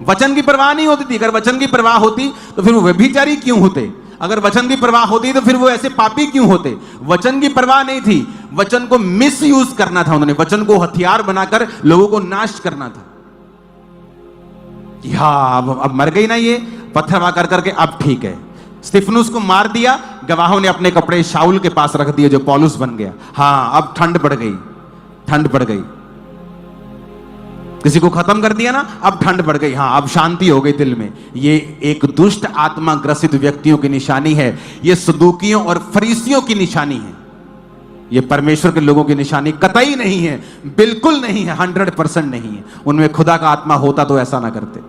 वचन की परवाह नहीं होती थी। अगर वचन की परवाह होती तो फिर वो व्यभिचारी क्यों होते? अगर वचन की परवाह होती तो फिर वो ऐसे पापी क्यों होते? वचन की परवाह नहीं थी, वचन को मिस यूज करना था उन्होंने, वचन को हथियार बनाकर लोगों को नाश करना था। हाँ अब मर गई ना ये, पत्थर वहां कर करके अब ठीक है। स्तिफनुस को मार दिया, गवाहों ने अपने कपड़े शाऊल के पास रख दिए जो पौलुस बन गया। हाँ अब ठंड पड़ गई, ठंड पड़ गई। किसी को खत्म कर दिया ना, अब ठंड पड़ गई, हाँ अब शांति हो गई दिल में। ये एक दुष्ट आत्मा ग्रसित व्यक्तियों की निशानी है। ये सदूकियों और फरीसियों की निशानी है। ये परमेश्वर के लोगों की निशानी कतई नहीं है, बिल्कुल नहीं है, 100% नहीं है। उनमें खुदा का आत्मा होता तो ऐसा ना करते।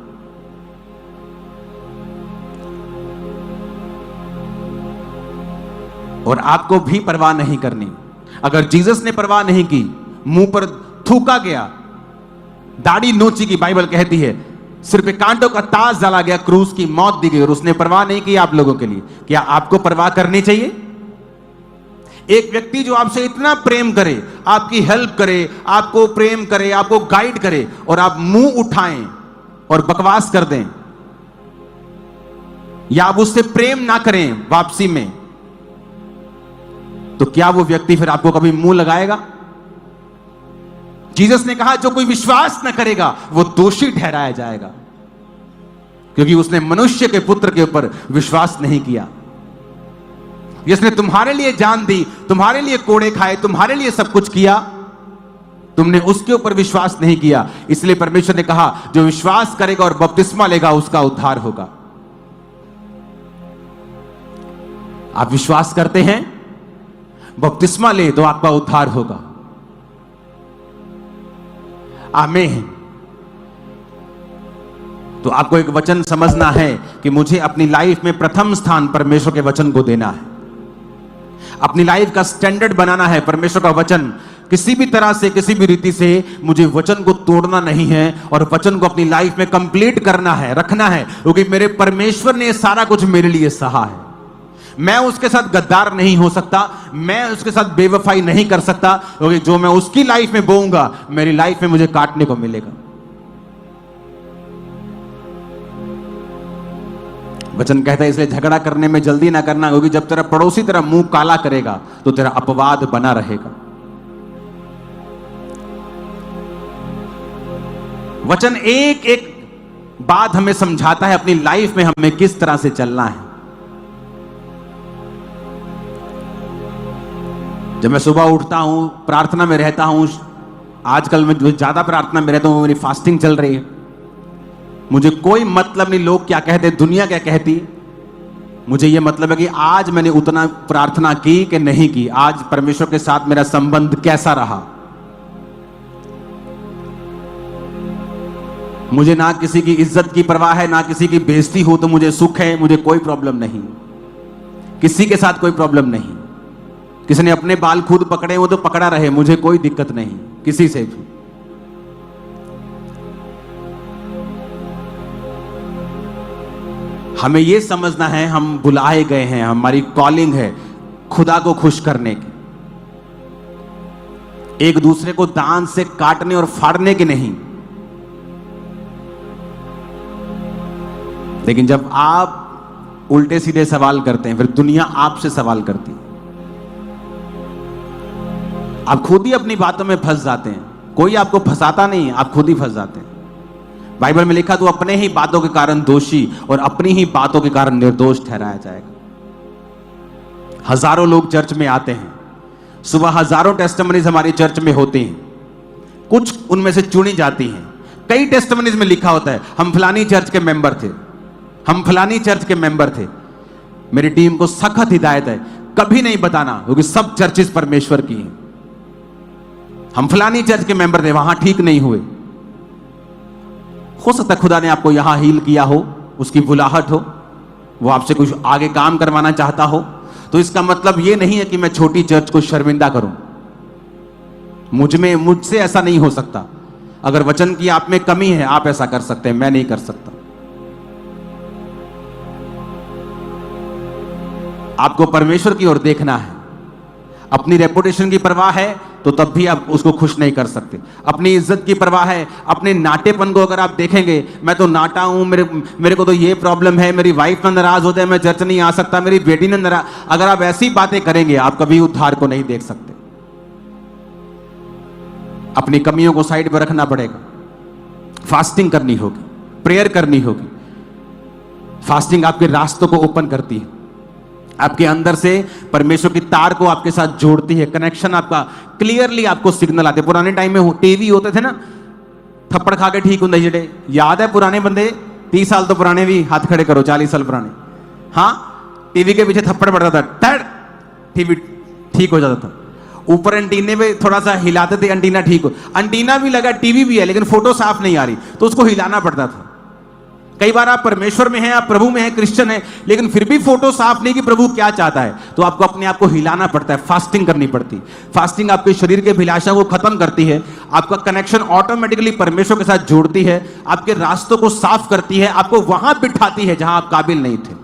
और आपको भी परवाह नहीं करनी। अगर जीसस ने परवाह नहीं की, मुंह पर थूका गया, दाढ़ी नोची की, बाइबल कहती है सिर पे कांटों का ताज डाला गया, क्रूस की मौत दी गई, और उसने परवाह नहीं की आप लोगों के लिए, क्या आपको परवाह करनी चाहिए? एक व्यक्ति जो आपसे इतना प्रेम करे, आपकी हेल्प करे, आपको प्रेम करे, आपको गाइड करे, और आप मुंह उठाएं और बकवास कर दें, या आप उससे प्रेम ना करें वापसी में, तो क्या वो व्यक्ति फिर आपको कभी मुंह लगाएगा? जीसस ने कहा जो कोई विश्वास न करेगा वो दोषी ठहराया जाएगा, क्योंकि उसने मनुष्य के पुत्र के ऊपर विश्वास नहीं किया। जिसने तुम्हारे लिए जान दी, तुम्हारे लिए कोड़े खाए, तुम्हारे लिए सब कुछ किया, तुमने उसके ऊपर विश्वास नहीं किया। इसलिए परमेश्वर ने कहा जो विश्वास करेगा और बपतिस्मा लेगा उसका उद्धार होगा। आप विश्वास करते हैं, बपतिस्मा ले तो आपका उद्धार होगा। आमीन। तो आपको एक वचन समझना है कि मुझे अपनी लाइफ में प्रथम स्थान परमेश्वर के वचन को देना है। अपनी लाइफ का स्टैंडर्ड बनाना है परमेश्वर का वचन। किसी भी तरह से, किसी भी रीति से मुझे वचन को तोड़ना नहीं है, और वचन को अपनी लाइफ में कंप्लीट करना है, रखना है, क्योंकि मेरे परमेश्वर ने सारा कुछ मेरे लिए सहा है। मैं उसके साथ गद्दार नहीं हो सकता, मैं उसके साथ बेवफाई नहीं कर सकता, क्योंकि जो मैं उसकी लाइफ में बोऊंगा मेरी लाइफ में मुझे काटने को मिलेगा। वचन कहता है इसलिए झगड़ा करने में जल्दी ना करना, क्योंकि जब तेरा पड़ोसी तेरा मुंह काला करेगा तो तेरा अपवाद बना रहेगा। वचन एक एक बात हमें समझाता है अपनी लाइफ में हमें किस तरह से चलना है। जब मैं सुबह उठता हूं, प्रार्थना में रहता हूं, आजकल मैं जो ज्यादा प्रार्थना में रहता हूं, मेरी फास्टिंग चल रही है, मुझे कोई मतलब नहीं लोग क्या कहते, दुनिया क्या कहती। मुझे यह मतलब है कि आज मैंने उतना प्रार्थना की कि नहीं की, आज परमेश्वर के साथ मेरा संबंध कैसा रहा। मुझे ना किसी की इज्जत की परवाह है, ना किसी की बेइज्जती हो तो मुझे सुख है, मुझे कोई प्रॉब्लम नहीं, किसी के साथ कोई प्रॉब्लम नहीं। किसी ने अपने बाल खुद पकड़े वो तो पकड़ा रहे, मुझे कोई दिक्कत नहीं किसी से भी। हमें यह समझना है हम बुलाए गए हैं, हमारी कॉलिंग है खुदा को खुश करने की, एक दूसरे को दांत से काटने और फाड़ने के नहीं। लेकिन जब आप उल्टे सीधे सवाल करते हैं, फिर दुनिया आपसे सवाल करती है। आप खुद ही अपनी बातों में फंस जाते हैं, कोई आपको फंसाता नहीं, आप खुद ही फंस जाते हैं। बाइबल में लिखा, तो अपने ही बातों के कारण दोषी और अपनी ही बातों के कारण निर्दोष ठहराया जाएगा। हजारों लोग चर्च में आते हैं, सुबह हजारों टेस्टिमनीज हमारी चर्च में होती हैं, कुछ उनमें से चुनी जाती हैं। कई टेस्टिमनीज में लिखा होता है, हम फलानी चर्च के मेंबर थे, हम फलानी चर्च के मेंबर थे। मेरी टीम को सख्त हिदायत है, कभी नहीं बताना, क्योंकि सब चर्चेस परमेश्वर की हैं। हम फलानी चर्च के मेंबर थे, वहां ठीक नहीं हुए। हो सकता है खुदा ने आपको यहां हील किया हो, उसकी बुलाहट हो, वो आपसे कुछ आगे काम करवाना चाहता हो। तो इसका मतलब यह नहीं है कि मैं छोटी चर्च को शर्मिंदा करूं। मुझसे ऐसा नहीं हो सकता। अगर वचन की आप में कमी है, आप ऐसा कर सकते हैं, मैं नहीं कर सकता। आपको परमेश्वर की ओर देखना है। अपनी रेपुटेशन की परवाह है तो तब भी आप उसको खुश नहीं कर सकते। अपनी इज्जत की परवाह है, अपने नाटेपन को अगर आप देखेंगे, मैं तो नाटा हूं, मेरे को तो ये प्रॉब्लम है, मेरी वाइफ ना नाराज हो जाए, मैं चर्च नहीं आ सकता, मेरी बेटी ने नाराज, अगर आप ऐसी बातें करेंगे, आप कभी उद्धार को नहीं देख सकते। अपनी कमियों को साइड पर रखना पड़ेगा। फास्टिंग करनी होगी, प्रेयर करनी होगी। फास्टिंग आपके रास्तों को ओपन करती है, आपके अंदर से परमेश्वर की तार को आपके साथ जोड़ती है। कनेक्शन आपका क्लियरली आपको सिग्नल आते। पुराने टाइम में टीवी होते थे ना, थप्पड़ खा के ठीक होंगे जेडे, याद है? पुराने बंदे 30 साल तो पुराने भी हाथ खड़े करो, 40 साल पुराने। हाँ, टीवी के पीछे थप्पड़ पड़ता था, टड़, टीवी ठीक हो जाता था। ऊपर एंटीने पे थोड़ा सा हिलाते थे, एंटीना ठीक हो। एंटीना भी लगा, टीवी भी है, लेकिन फोटो साफ नहीं आ रही, तो उसको हिलाना पड़ता था। कई बार आप परमेश्वर में हैं, आप प्रभु में हैं, क्रिश्चियन हैं, लेकिन फिर भी फोटो साफ नहीं कि प्रभु क्या चाहता है, तो आपको अपने आप को हिलाना पड़ता है, फास्टिंग करनी पड़ती है। फास्टिंग आपके शरीर के अभिलाषा को खत्म करती है, आपका कनेक्शन ऑटोमेटिकली परमेश्वर के साथ जोड़ती है, आपके रास्तों को साफ करती है, आपको वहां बिठाती है जहां आप काबिल नहीं थे।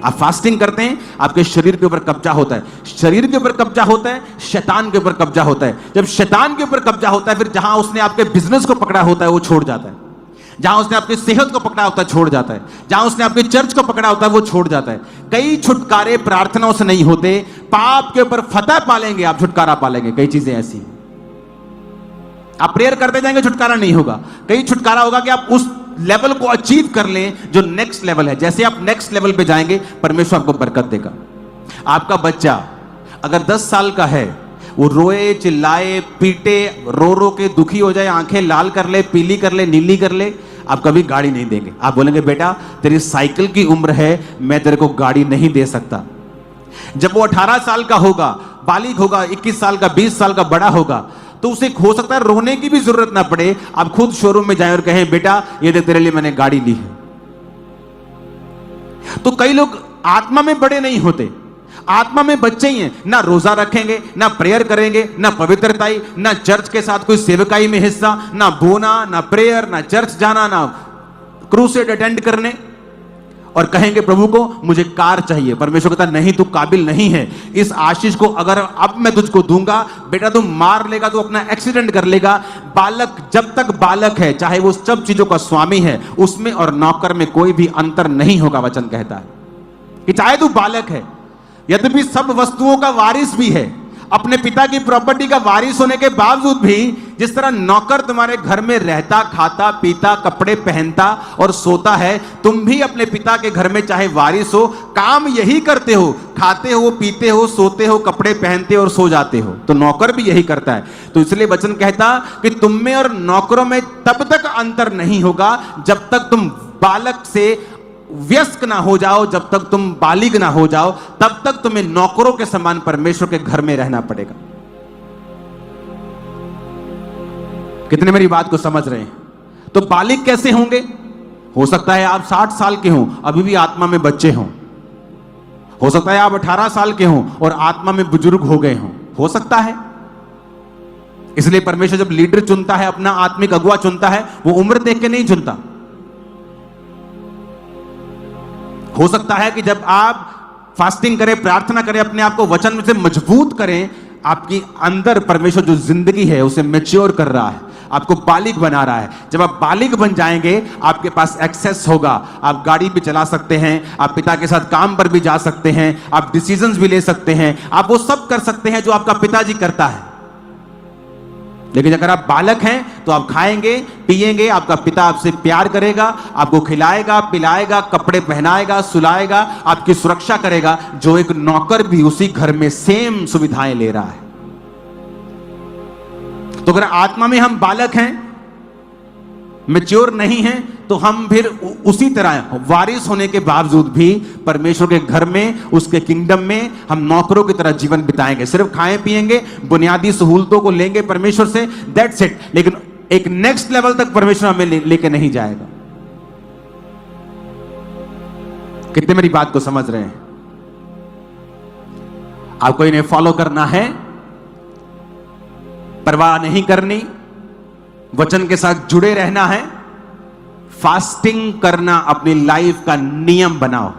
आप फास्टिंग करते हैं, आपके शरीर के ऊपर कब्जा होता है। शरीर के ऊपर कब्जा होता है, शैतान के ऊपर कब्जा होता है। जब शैतान के ऊपर कब्जा होता है, फिर जहां उसने आपके बिजनेस को पकड़ा होता है वो छोड़ जाता है, जहां उसने आपकी सेहत को पकड़ा होता है छोड़ जाता है, जहां उसने आपके चर्च को पकड़ा होता है वो छोड़ जाता है। कई छुटकारे प्रार्थनाओं से नहीं होते, पाप के ऊपर फतह पालेंगे आप, छुटकारा पालेंगे। कई चीजें ऐसी हैं, आप प्रेयर करते जाएंगे, छुटकारा नहीं होगा। कई छुटकारा होगा कि आप उस लेवल को अचीव कर लें जो नेक्स्ट लेवल है। जैसे आप नेक्स्ट लेवल पे जाएंगे, परमेश्वर आपको बरकत देगा। आपका बच्चा अगर 10 साल का है, वो रोए, चिल्लाए, पीटे, रो रो के दुखी हो जाए, आंखें लाल कर ले, पीली कर ले, नीली कर ले, आप कभी गाड़ी नहीं देंगे। आप बोलेंगे बेटा तेरी साइकिल की उम्र है, मैं तेरे को गाड़ी नहीं दे सकता। जब वो 18 साल का होगा, बालिग होगा, 21 साल का, 20 साल का बड़ा होगा, तो उसे हो सकता है रोने की भी जरूरत ना पड़े, आप खुद शोरूम में जाएं और कहें बेटा ये देख तेरे लिए मैंने गाड़ी ली है। तो कई लोग आत्मा में बड़े नहीं होते, आत्मा में बच्चे ही हैं। ना रोजा रखेंगे, ना प्रेयर करेंगे, ना पवित्रताई, ना चर्च के साथ कोई सेवकाई में हिस्सा, ना बोना, ना प्रेयर, ना चर्च जाना, ना क्रूसेड अटेंड करने, और कहेंगे प्रभु को मुझे कार चाहिए। परमेश्वर कहता नहीं, तू काबिल नहीं है। इस आशीष को अगर अब मैं तुझको दूंगा, बेटा तू मार लेगा, तू अपना एक्सीडेंट कर लेगा। बालक जब तक बालक है, चाहे वो सब चीजों का स्वामी है, उसमें और नौकर में कोई भी अंतर नहीं होगा। वचन कहता है कि चाहे तू बालक है, यद्यपि सब वस्तुओं का वारिस भी है, अपने पिता की प्रॉपर्टी का वारिस होने के बावजूद भी, जिस तरह नौकर तुम्हारे घर में रहता, खाता, पीता, कपड़े पहनता और सोता है, तुम भी अपने पिता के घर में चाहे वारिस हो, काम यही करते हो, खाते हो, पीते हो, सोते हो, कपड़े पहनते हो और सो जाते हो। तो नौकर भी यही करता है। तो इसलिए वचन कहता कि तुम में और नौकरों में तब तक अंतर नहीं होगा जब तक तुम बालक से व्यस्क ना हो जाओ, जब तक तुम बालिग ना हो जाओ, तब तक तुम्हें नौकरों के समान परमेश्वर के घर में रहना पड़ेगा। कितने मेरी बात को समझ रहे हैं? तो बालिग कैसे होंगे? हो सकता है आप 60 साल के हों, अभी भी आत्मा में बच्चे हों। हो सकता है आप 18 साल के हों और आत्मा में बुजुर्ग हो गए हों। हो सकता है। इसलिए परमेश्वर जब लीडर चुनता है, अपना आत्मिक अगुवा चुनता है, वो उम्र देख के नहीं चुनता। हो सकता है कि जब आप फास्टिंग करें, प्रार्थना करें, अपने आप को वचन से मजबूत करें, आपकी अंदर परमेश्वर जो जिंदगी है उसे मैच्योर कर रहा है, आपको बालिग बना रहा है। जब आप बालिग बन जाएंगे, आपके पास एक्सेस होगा, आप गाड़ी भी चला सकते हैं, आप पिता के साथ काम पर भी जा सकते हैं, आप डिसीजंस भी ले सकते हैं, आप वो सब कर सकते हैं जो आपका पिताजी करता है। लेकिन अगर आप बालक हैं तो आप खाएंगे पिएंगे, आपका पिता आपसे प्यार करेगा, आपको खिलाएगा पिलाएगा, कपड़े पहनाएगा, सुलाएगा, आपकी सुरक्षा करेगा, जो एक नौकर भी उसी घर में सेम सुविधाएं ले रहा है। तो अगर आत्मा में हम बालक हैं, मैच्योर नहीं हैं, तो हम फिर उसी तरह वारिस होने के बावजूद भी परमेश्वर के घर में, उसके किंगडम में हम नौकरों की तरह जीवन बिताएंगे। सिर्फ खाएं पिएंगे, बुनियादी सहूलतों को लेंगे परमेश्वर से, दैट्स इट। लेकिन एक नेक्स्ट लेवल तक परमेश्वर हमें लेके नहीं जाएगा। कितने मेरी बात को समझ रहे हैं? आपको इन्हें फॉलो करना है, परवाह नहीं करनी, वचन के साथ जुड़े रहना है, फास्टिंग करना अपनी लाइफ का नियम बनाओ,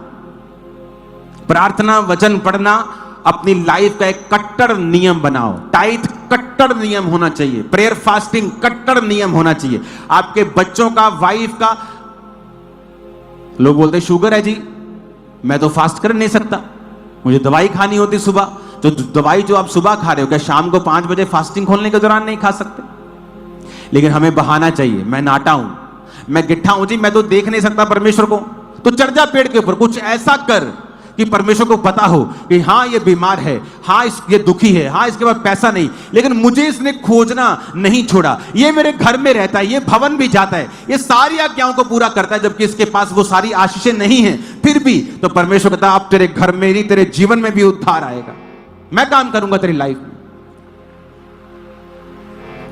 प्रार्थना वचन पढ़ना अपनी लाइफ का एक कट्टर नियम बनाओ, टाइट कट्टर नियम होना चाहिए, प्रेयर फास्टिंग कट्टर नियम होना चाहिए। आपके बच्चों का, वाइफ का, लोग बोलते शुगर है जी, मैं तो फास्ट कर नहीं सकता, मुझे दवाई खानी होती सुबह। तो दवाई जो आप सुबह खा रहे हो, क्या शाम को 5 बजे फास्टिंग खोलने के दौरान नहीं खा सकते? लेकिन हमें बहाना चाहिए, मैं नाटा हूं, मैं गिट्ठा हूं जी, मैं तो देख नहीं सकता परमेश्वर को। तो चढ़ जा पेड़ के ऊपर, कुछ ऐसा कर कि परमेश्वर को पता हो कि हाँ ये बीमार है, हाँ ये दुखी है, हाँ इसके पास पैसा नहीं, लेकिन मुझे इसने खोजना नहीं छोड़ा, ये मेरे घर में रहता है, ये भवन भी जाता है, ये सारी आज्ञाओं को पूरा करता है, जबकि इसके पास वो सारी आशीषें नहीं है, फिर भी तो परमेश्वर कहता है अब तेरे घर में नहीं, तेरे जीवन में भी उद्धार आएगा, मैं काम करूंगा तेरी लाइफ में।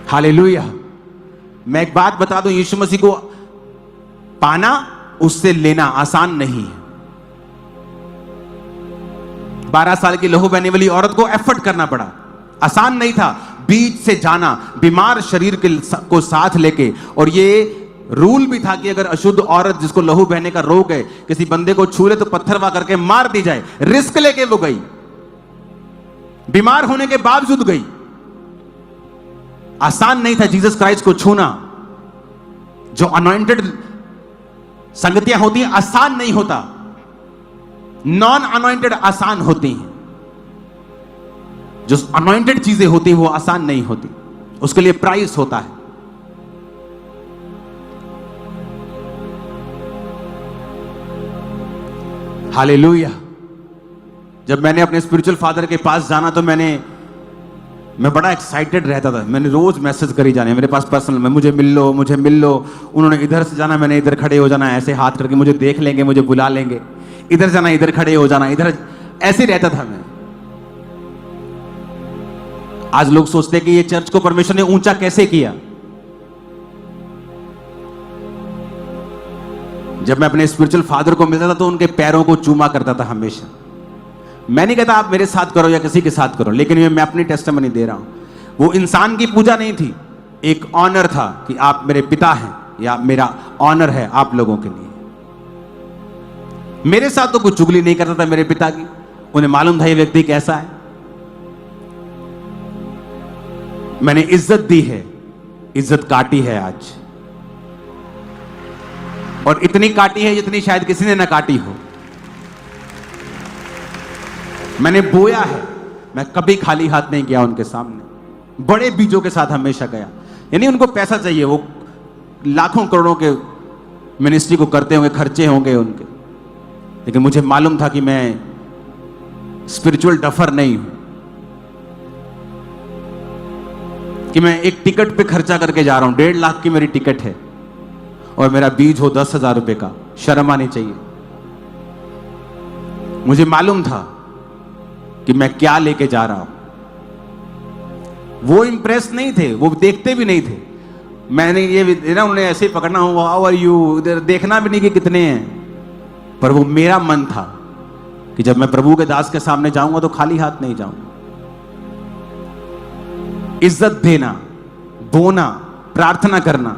हालेलुया। मैं एक बात बता दूं, यीशु मसीह को पाना, उससे लेना आसान नहीं है। 12 साल की लहू बहने वाली औरत को एफर्ट करना पड़ा, आसान नहीं था, बीच से जाना, बीमार शरीर को साथ लेके। और ये रूल भी था कि अगर अशुद्ध औरत जिसको लहू बहने का रोग है किसी बंदे को छू ले तो पत्थरवा करके मार दी जाए। रिस्क लेके वो गई, बीमार होने के बावजूद गई। आसान नहीं था जीसस क्राइस्ट को छूना। जो अनॉइंटेड संगतियां होती हैं आसान नहीं होता, नॉन अनॉइंटेड आसान होती हैं। जो अनॉइंटेड चीजें होती हैं वो आसान नहीं होती, उसके लिए प्राइस होता है। हालेलुया। जब मैंने अपने स्पिरिचुअल फादर के पास जाना तो मैं बड़ा एक्साइटेड रहता था। मैंने रोज मैसेज करी जाने मेरे पास पर्सनल में, मुझे मिल लो, मुझे मिल लो। उन्होंने इधर से जाना, मैंने इधर खड़े हो जाना, ऐसे हाथ करके मुझे देख लेंगे, मुझे बुला लेंगे। इधर जाना, इधर खड़े हो जाना, इधर, ऐसे रहता था मैं। आज लोग सोचते हैं कि ये चर्च को परमेश्वर ने ऊंचा कैसे किया। जब मैं अपने स्पिरिचुअल फादर को मिलता था तो उनके पैरों को चूमा करता था हमेशा। मैं नहीं कहता आप मेरे साथ करो या किसी के साथ करो, लेकिन मैं अपनी टेस्टिमनी दे रहा हूं। वो इंसान की पूजा नहीं थी, एक ऑनर था कि आप मेरे पिता हैं, या मेरा ऑनर है आप लोगों के लिए। मेरे साथ तो कुछ चुगली नहीं करता था मेरे पिता की, उन्हें मालूम था ये व्यक्ति कैसा है। मैंने इज्जत दी है, इज्जत काटी है आज, और इतनी काटी है जितनी शायद किसी ने ना काटी हो। मैंने बोया है, मैं कभी खाली हाथ नहीं गया उनके सामने, बड़े बीजों के साथ हमेशा गया। यानी उनको पैसा चाहिए, वो लाखों करोड़ों के मिनिस्ट्री को करते होंगे, खर्चे होंगे उनके, लेकिन मुझे मालूम था कि मैं स्पिरिचुअल डफर नहीं हूं, कि मैं एक टिकट पे खर्चा करके जा रहा हूं। 1.5 लाख की मेरी टिकट है और मेरा बीज हो 10,000 रुपए का, शर्म आनी चाहिए। मुझे मालूम था कि मैं क्या लेके जा रहा हूं। वो इंप्रेस नहीं थे, वो देखते भी नहीं थे। मैंने ये ना, उन्होंने ऐसे ही पकड़ना हो, हाउ आर यू, इधर देखना भी नहीं कि कितने हैं। पर वो मेरा मन था कि जब मैं प्रभु के दास के सामने जाऊंगा तो खाली हाथ नहीं जाऊंगा। इज्जत देना, बोना, प्रार्थना करना,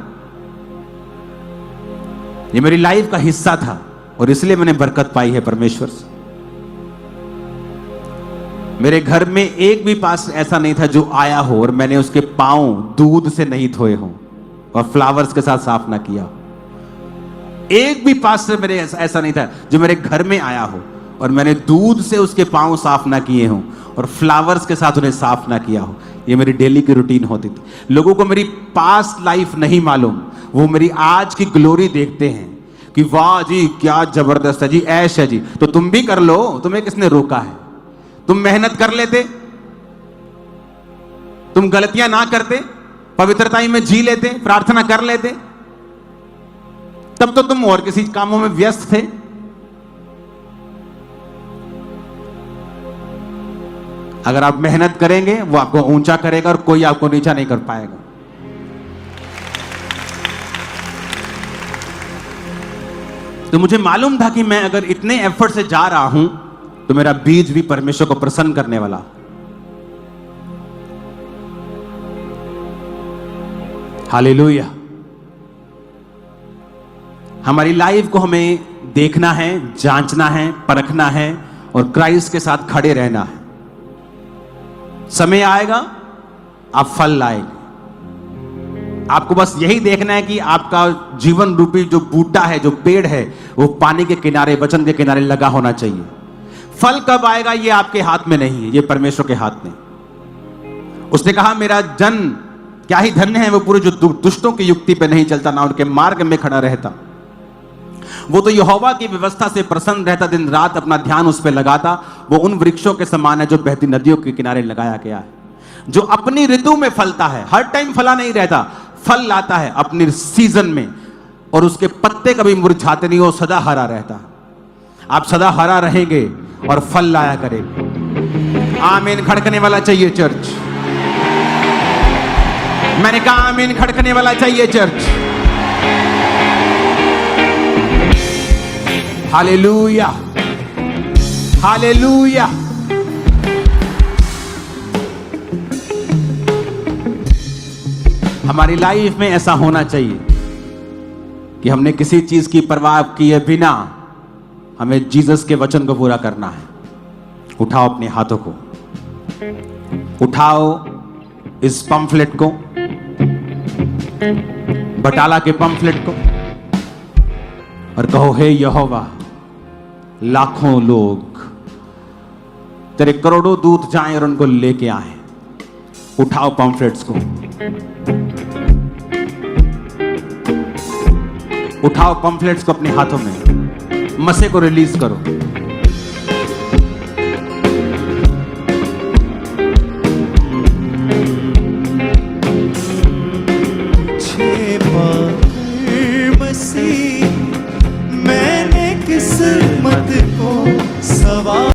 ये मेरी लाइफ का हिस्सा था, और इसलिए मैंने बरकत पाई है परमेश्वर से। मेरे घर में एक भी पास ऐसा नहीं था जो आया हो और मैंने उसके पांव दूध से नहीं धोए हो और फ्लावर्स के साथ साफ ना किया। एक भी पास से मेरे ऐसा नहीं था जो मेरे घर में आया हो और मैंने दूध से उसके पांव साफ ना किए हों और फ्लावर्स के साथ उन्हें साफ ना किया हो। ये मेरी डेली की रूटीन होती थी। लोगों को मेरी पास्ट लाइफ नहीं मालूम, वो मेरी आज की ग्लोरी देखते हैं कि वाह जी क्या जबरदस्त है जी, ऐश है जी। तो तुम भी कर लो, तुम्हें किसने रोका है? तुम मेहनत कर लेते, तुम गलतियां ना करते, पवित्रता में जी लेते, प्रार्थना कर लेते, तब तो तुम और किसी कामों में व्यस्त थे। अगर आप मेहनत करेंगे वो आपको ऊंचा करेगा और कोई आपको नीचा नहीं कर पाएगा। तो मुझे मालूम था कि मैं अगर इतने एफर्ट से जा रहा हूं तो मेरा बीज भी परमेश्वर को प्रसन्न करने वाला। हालेलुया। हमारी लाइफ को हमें देखना है, जांचना है, परखना है और क्राइस्ट के साथ खड़े रहना है। समय आएगा आप फल लाएंगे। आपको बस यही देखना है कि आपका जीवन रूपी जो बूटा है, जो पेड़ है, वो पानी के किनारे, वचन के किनारे लगा होना चाहिए। फल कब आएगा ये आपके हाथ में नहीं है, ये परमेश्वर के हाथ में। उसने कहा मेरा जन क्या ही धन्य है वो पूरे जो दुष्टों की युक्ति पे नहीं चलता, ना उनके मार्ग में खड़ा रहता। वो तो यहोवा की व्यवस्था से प्रसन्न रहता, दिन रात अपना ध्यान उस पर लगाता। वो उन वृक्षों के समान है जो बहती नदियों के किनारे लगाया गया है, जो अपनी ऋतु में फलता है। हर टाइम फला नहीं रहता, फल लाता है अपनी सीजन में, और उसके पत्ते कभी मुरझाते नहीं, वो सदा हरा रहता। आप सदा हरा रहेंगे और फल लाया करेंगे। आमीन खड़कने वाला चाहिए चर्च। मैंने कहा आमीन खड़कने वाला चाहिए चर्च। Hallelujah, hallelujah. हमारी लाइफ में ऐसा होना चाहिए कि हमने किसी चीज की परवाह किए बिना हमें जीसस के वचन को पूरा करना है। उठाओ अपने हाथों को, उठाओ इस पंफलेट को, बटाला के पंफलेट को, और कहो हे यहोवा, लाखों लोग तेरे करोड़ों दूत जाएं और उनको लेके आए। उठाओ पंफलेट्स को, उठाओ पंफलेट्स को अपने हाथों में, मसे को रिलीज करो।